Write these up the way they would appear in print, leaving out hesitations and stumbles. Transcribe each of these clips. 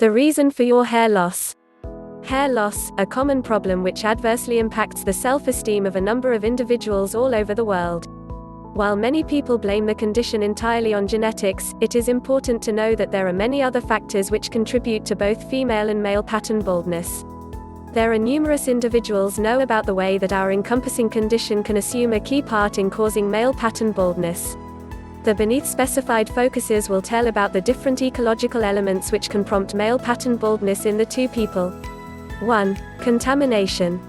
The reason for your hair loss. Hair loss, a common problem which adversely impacts the self-esteem of a number of individuals all over the world. While many people blame the condition entirely on genetics, it is important to know that there are many other factors which contribute to both female and male pattern baldness. There are numerous individuals know about the way that our encompassing condition can assume a key part in causing male pattern baldness. The beneath specified focuses will tell about the different ecological elements which can prompt male pattern baldness in the two people. 1. Contamination.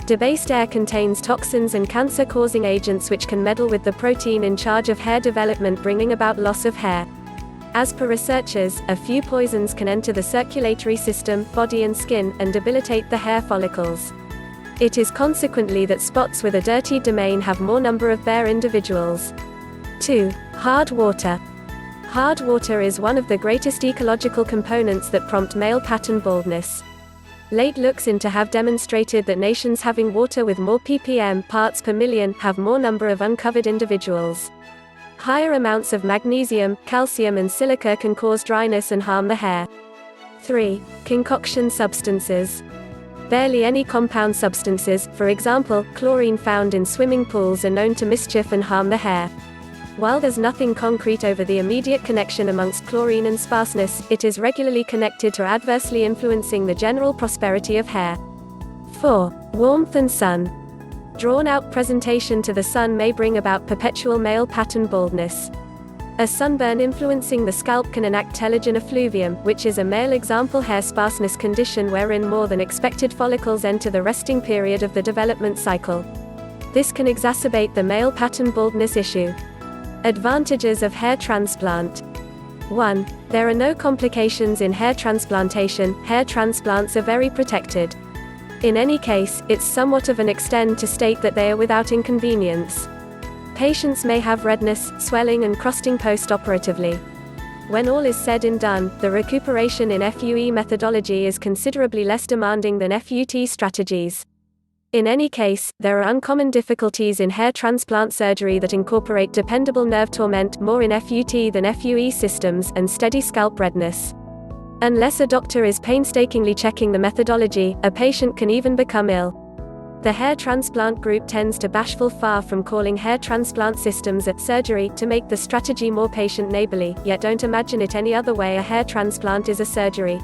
Debased air contains toxins and cancer-causing agents which can meddle with the protein in charge of hair development, bringing about loss of hair. As per researchers, a few poisons can enter the circulatory system, body and skin, and debilitate the hair follicles. It is consequently that spots with a dirty domain have more number of bare individuals. 2. Hard water. Hard water is one of the greatest ecological components that prompt male pattern baldness. Late looks into have demonstrated that nations having water with more ppm parts per million have more number of uncovered individuals. Higher amounts of magnesium, calcium and silica can cause dryness and harm the hair. 3. Concoction substances. Barely any compound substances, for example, chlorine found in swimming pools, are known to mischief and harm the hair. While there's nothing concrete over the immediate connection amongst chlorine and sparseness, it is regularly connected to adversely influencing the general prosperity of hair. 4. Warmth and sun. Drawn-out presentation to the sun may bring about perpetual male pattern baldness. A sunburn influencing the scalp can enact telogen effluvium, which is a male example hair sparseness condition wherein more than expected follicles enter the resting period of the development cycle. This can exacerbate the male pattern baldness issue. Advantages of hair transplant. 1. There are no complications in hair transplantation. Hair transplants are very protected. In any case, it's somewhat of an extend to state that they are without inconvenience. Patients may have redness, swelling and crusting post-operatively. When all is said and done, the recuperation in FUE methodology is considerably less demanding than FUT strategies. In any case, there are uncommon difficulties in hair transplant surgery that incorporate dependable nerve torment more in FUT than FUE systems, and steady scalp redness. Unless a doctor is painstakingly checking the methodology, a patient can even become ill. The hair transplant group tends to bashful far from calling hair transplant systems a surgery to make the strategy more patient neighborly, yet don't imagine it any other way. A hair transplant is a surgery.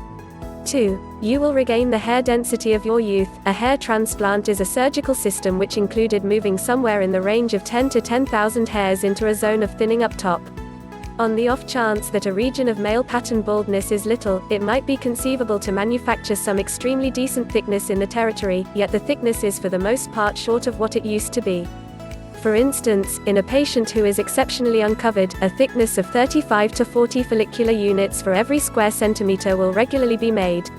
2. You will regain the hair density of your youth. A hair transplant is a surgical system which included moving somewhere in the range of 10 to 10,000 hairs into a zone of thinning up top. On the off chance that a region of male pattern baldness is little, it might be conceivable to manufacture some extremely decent thickness in the territory, yet the thickness is for the most part short of what it used to be. For instance, in a patient who is exceptionally uncovered, a thickness of 35 to 40 follicular units for every square centimeter will regularly be made.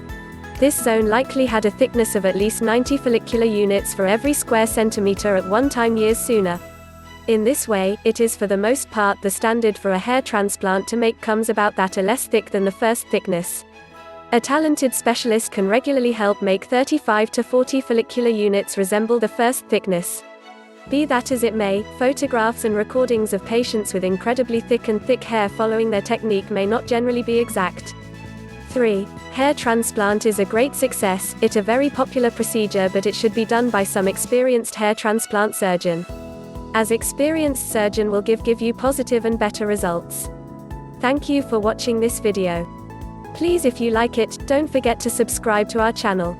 This zone likely had a thickness of at least 90 follicular units for every square centimeter at one time years sooner. In this way, it is for the most part the standard for a hair transplant to make comes about that are less thick than the first thickness. A talented specialist can regularly help make 35 to 40 follicular units resemble the first thickness. Be that as it may, photographs and recordings of patients with incredibly thick hair following their technique may not generally be exact. 3. Hair transplant is a great success. It's a very popular procedure, but it should be done by some experienced hair transplant surgeon. As experienced surgeon will give you positive and better results. Thank you for watching this video. Please, if you like it, don't forget to subscribe to our channel.